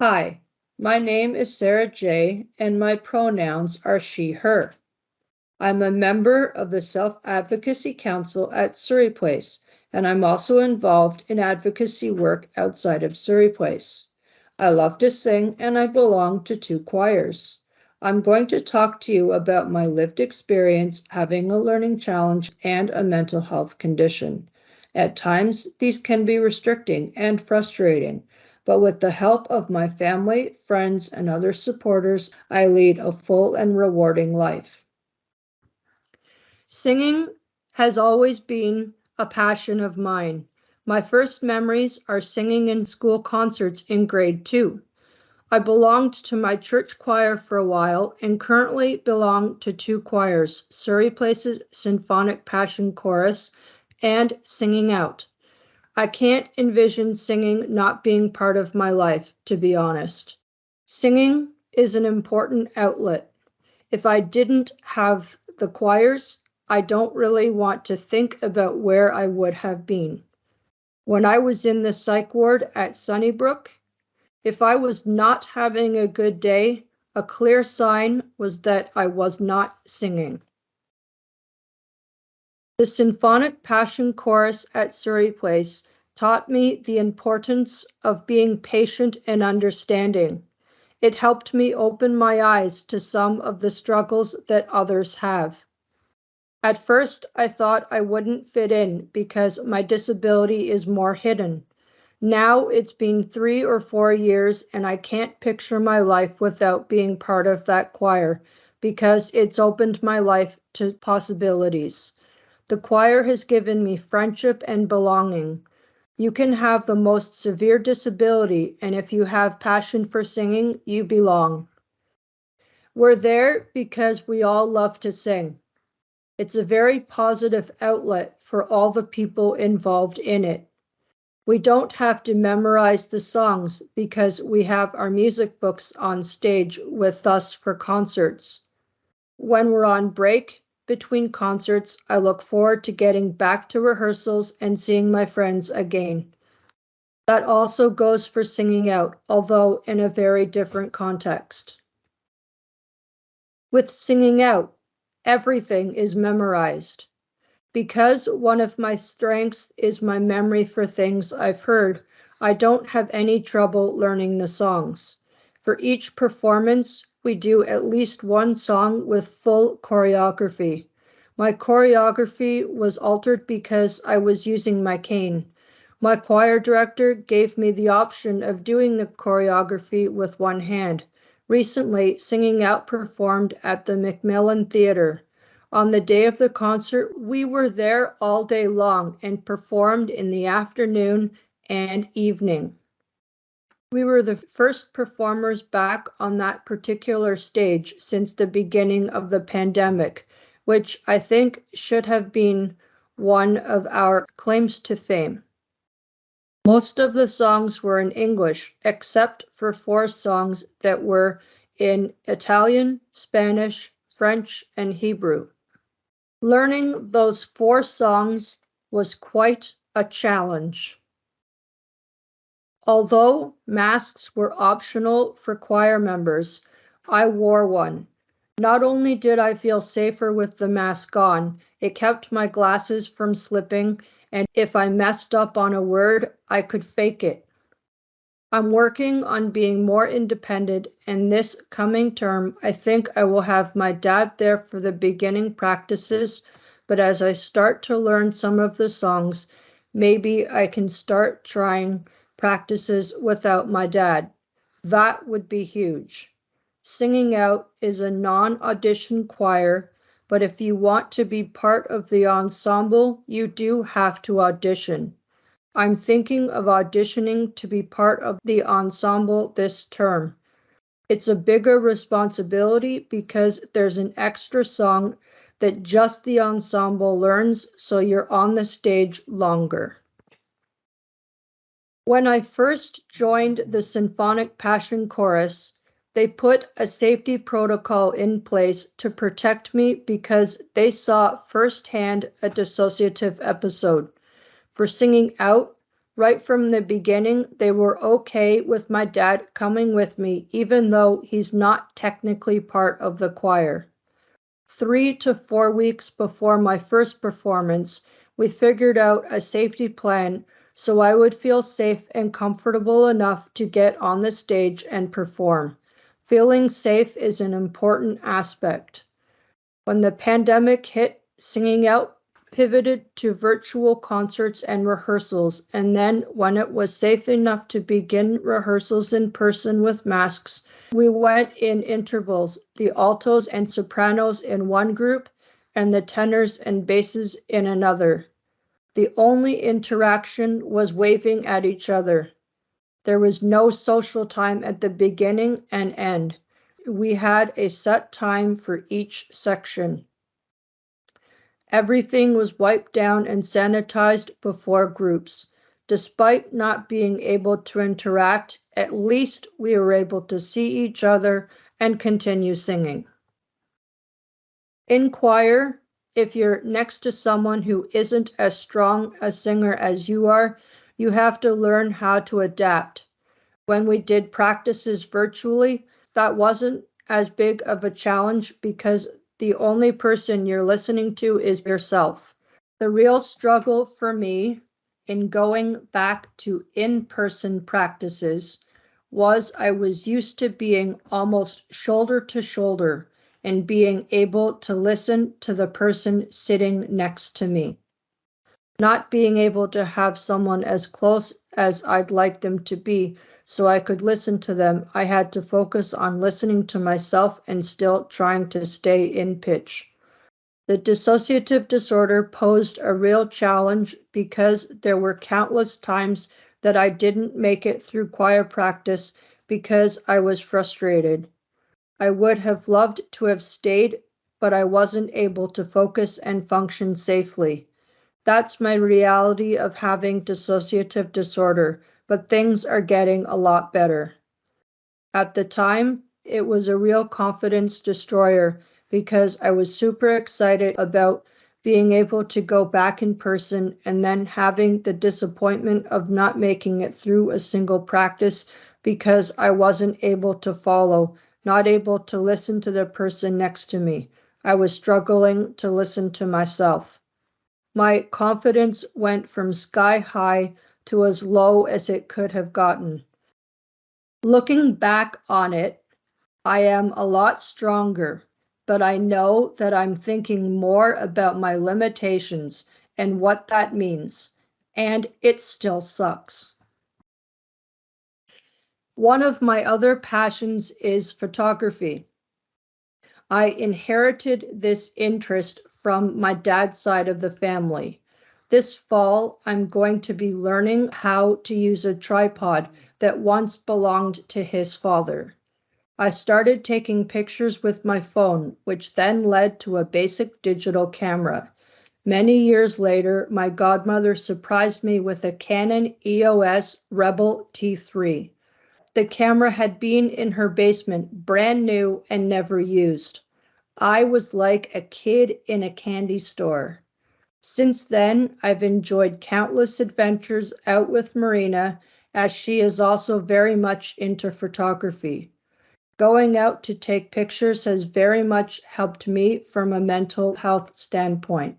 Hi, my name is Sarah J., and my pronouns are she, her. I'm a member of the Self-Advocacy Council at Surrey Place, and I'm also involved in advocacy work outside of Surrey Place. I love to sing, and I belong to 2 choirs. I'm going to talk to you about my lived experience having a learning challenge and a mental health condition. At times, these can be restricting and frustrating, but with the help of my family, friends, and other supporters, I lead a full and rewarding life. Singing has always been a passion of mine. My first memories are singing in school concerts in grade 2. I belonged to my church choir for a while and currently belong to 2 choirs, Surrey Place's Symphonic Passion Chorus and Singing Out. I can't envision singing not being part of my life, to be honest. Singing is an important outlet. If I didn't have the choirs, I don't really want to think about where I would have been. When I was in the psych ward at Sunnybrook, if I was not having a good day, a clear sign was that I was not singing. The Symphonic Passion Chorus at Surrey Place taught me the importance of being patient and understanding. It helped me open my eyes to some of the struggles that others have. At first, I thought I wouldn't fit in because my disability is more hidden. Now it's been 3 or 4 years and I can't picture my life without being part of that choir because it's opened my life to possibilities. The choir has given me friendship and belonging. You can have the most severe disability, and if you have passion for singing, you belong. We're there because we all love to sing. It's a very positive outlet for all the people involved in it. We don't have to memorize the songs because we have our music books on stage with us for concerts. When we're on break between concerts, I look forward to getting back to rehearsals and seeing my friends again. That also goes for singing out, although in a very different context. With singing out, everything is memorized. Because one of my strengths is my memory for things I've heard, I don't have any trouble learning the songs. For each performance, we do at least one song with full choreography. My choreography was altered because I was using my cane. My choir director gave me the option of doing the choreography with one hand. Recently, Singing Out performed at the Macmillan Theatre. On the day of the concert, we were there all day long and performed in the afternoon and evening. We were the first performers back on that particular stage since the beginning of the pandemic, which I think should have been one of our claims to fame. Most of the songs were in English, except for 4 songs that were in Italian, Spanish, French, and Hebrew. Learning those 4 songs was quite a challenge. Although masks were optional for choir members, I wore one. Not only did I feel safer with the mask on, it kept my glasses from slipping, and if I messed up on a word, I could fake it. I'm working on being more independent, and this coming term, I think I will have my dad there for the beginning practices, but as I start to learn some of the songs, maybe I can start trying practices without my dad. That would be huge. Singing Out is a non-audition choir, but if you want to be part of the ensemble, you do have to audition. I'm thinking of auditioning to be part of the ensemble this term. It's a bigger responsibility because there's an extra song that just the ensemble learns, so you're on the stage longer. When I first joined the Symphonic Passion Chorus, they put a safety protocol in place to protect me because they saw firsthand a dissociative episode. For Singing Out, Right from the beginning, they were okay with my dad coming with me, even though he's not technically part of the choir. 3 to 4 weeks before my first performance, we figured out a safety plan so I would feel safe and comfortable enough to get on the stage and perform. Feeling safe is an important aspect. When the pandemic hit, singing out pivoted to virtual concerts and rehearsals, and then when it was safe enough to begin rehearsals in person with masks, we went in intervals, the altos and sopranos in one group, and the tenors and basses in another. The only interaction was waving at each other. There was no social time at the beginning and end. We had a set time for each section. Everything was wiped down and sanitized before groups. Despite not being able to interact, at least we were able to see each other and continue singing. In choir, if you're next to someone who isn't as strong a singer as you are, you have to learn how to adapt. When we did practices virtually, that wasn't as big of a challenge because the only person you're listening to is yourself. The real struggle for me in going back to in-person practices was I was used to being almost shoulder to shoulder and being able to listen to the person sitting next to me. Not being able to have someone as close as I'd like them to be so I could listen to them, I had to focus on listening to myself and still trying to stay in pitch. The dissociative disorder posed a real challenge because there were countless times that I didn't make it through choir practice because I was frustrated. I would have loved to have stayed, but I wasn't able to focus and function safely. That's my reality of having dissociative disorder, but things are getting a lot better. At the time, it was a real confidence destroyer because I was super excited about being able to go back in person and then having the disappointment of not making it through a single practice because I wasn't able to follow, not able to listen to the person next to me. I was struggling to listen to myself. My confidence went from sky high to as low as it could have gotten. Looking back on it, I am a lot stronger, but I know that I'm thinking more about my limitations and what that means, and it still sucks. One of my other passions is photography. I inherited this interest from my dad's side of the family. This fall, I'm going to be learning how to use a tripod that once belonged to his father. I started taking pictures with my phone, which then led to a basic digital camera. Many years later, my godmother surprised me with a Canon EOS Rebel T3. The camera had been in her basement, brand new and never used. I was like a kid in a candy store. Since then, I've enjoyed countless adventures out with Marina, as she is also very much into photography. Going out to take pictures has very much helped me from a mental health standpoint.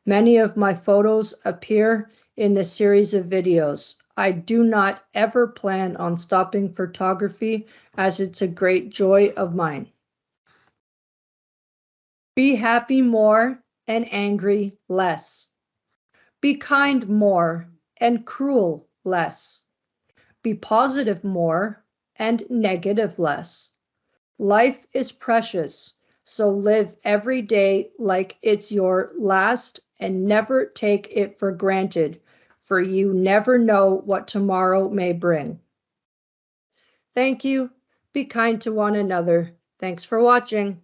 Many of my photos appear in the series of videos. I do not ever plan on stopping photography as it's a great joy of mine. Be happy more and angry less. Be kind more and cruel less. Be positive more and negative less. Life is precious, so live every day like it's your last and never take it for granted, for you never know what tomorrow may bring. Thank you. Be kind to one another. Thanks for watching.